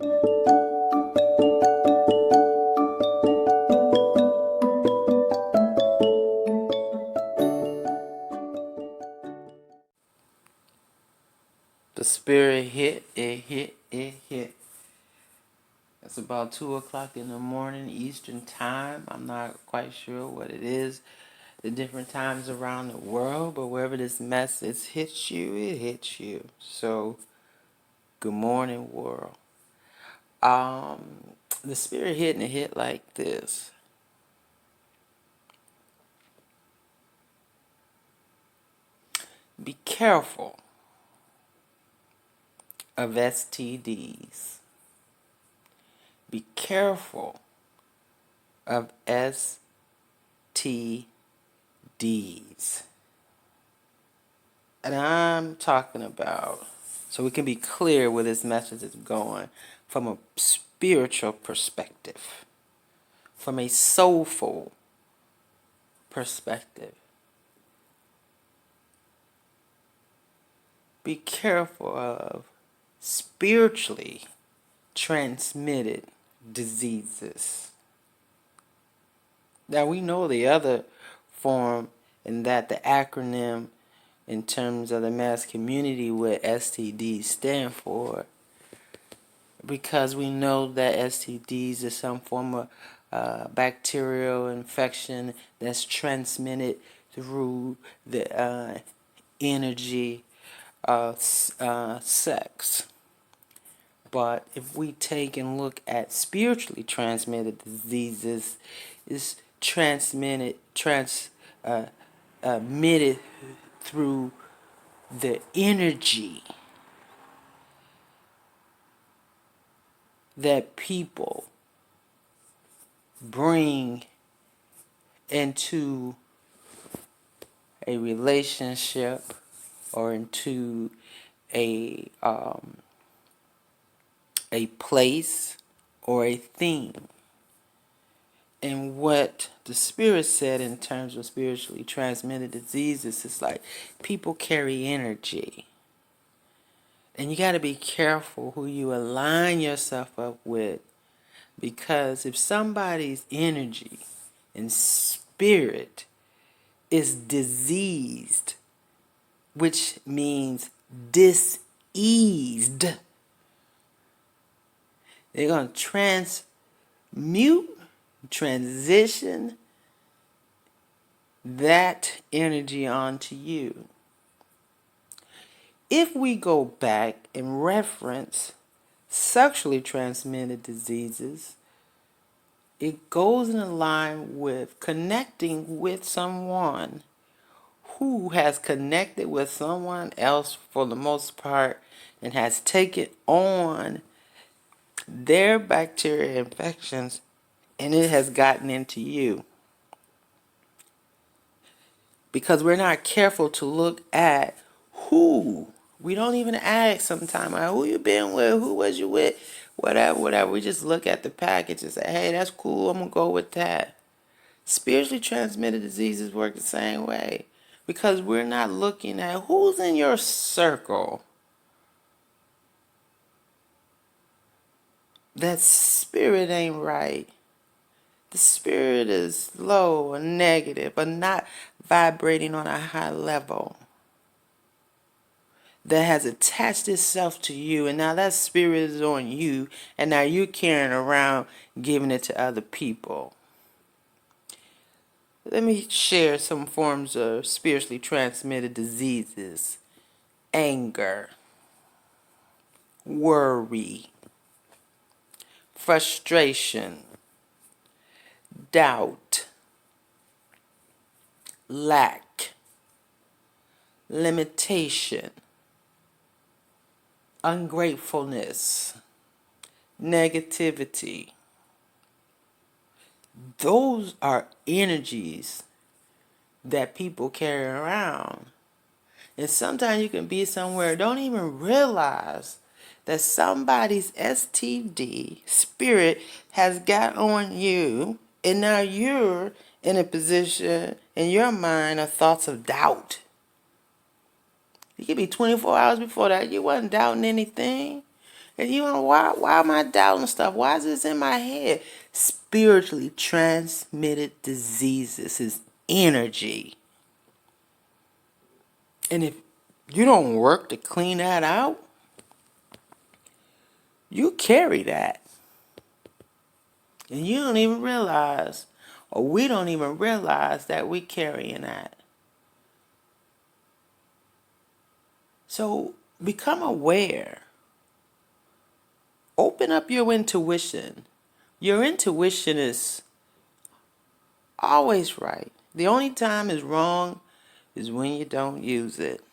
The spirit hit. It's about 2 o'clock in the morning Eastern time. I'm not quite sure what it is, the different times around the world, but wherever this message hits you, it hits you. So, good morning, world. The spirit hitting a hit like this. Be careful of STDs. Be careful of STDs. And I'm talking about, so we can be clear where this message is going, from a spiritual perspective, from a soulful perspective. Be careful of spiritually transmitted diseases. Now we know the other form, and that the acronym in terms of the mass community what STDs stand for, because we know that STDs is some form of bacterial infection that's transmitted through the energy of sex. But if we take and look at spiritually transmitted diseases, it's transmitted through the energy that people bring into a relationship or into a place or a thing. And what the Spirit said in terms of spiritually transmitted diseases is like people carry energy. And you got to be careful who you align yourself up with, because if somebody's energy and spirit is diseased, which means diseased, they're going to transition that energy onto you. If we go back and reference sexually transmitted diseases, it goes in line with connecting with someone who has connected with someone else for the most part and has taken on their bacteria infections, and it has gotten into you. Because we're not careful to look at who. We don't even ask sometimes, like, who you been with, who was you with, whatever. We just look at the package and say, hey, that's cool, I'm going to go with that. Spiritually transmitted diseases work the same way, because we're not looking at who's in your circle. That spirit ain't right. The spirit is low or negative or not vibrating on a high level, that has attached itself to you, and now that spirit is on you, and now you're carrying around giving it to other people. Let me share some forms of spiritually transmitted diseases: anger, worry, frustration, doubt, lack, limitation, ungratefulness, negativity. Those are energies that people carry around. And sometimes you can be somewhere, don't even realize that somebody's STD spirit has got on you, and now you're in a position in your mind of thoughts of doubt. It could be 24 hours before that you wasn't doubting anything. And you know, why am I doubting stuff? Why is this in my head? Spiritually transmitted diseases is energy. And if you don't work to clean that out, you carry that. And you don't even realize, or we don't even realize that we're carrying that. So become aware. Open up your intuition. Your intuition is always right. The only time it's wrong is when you don't use it.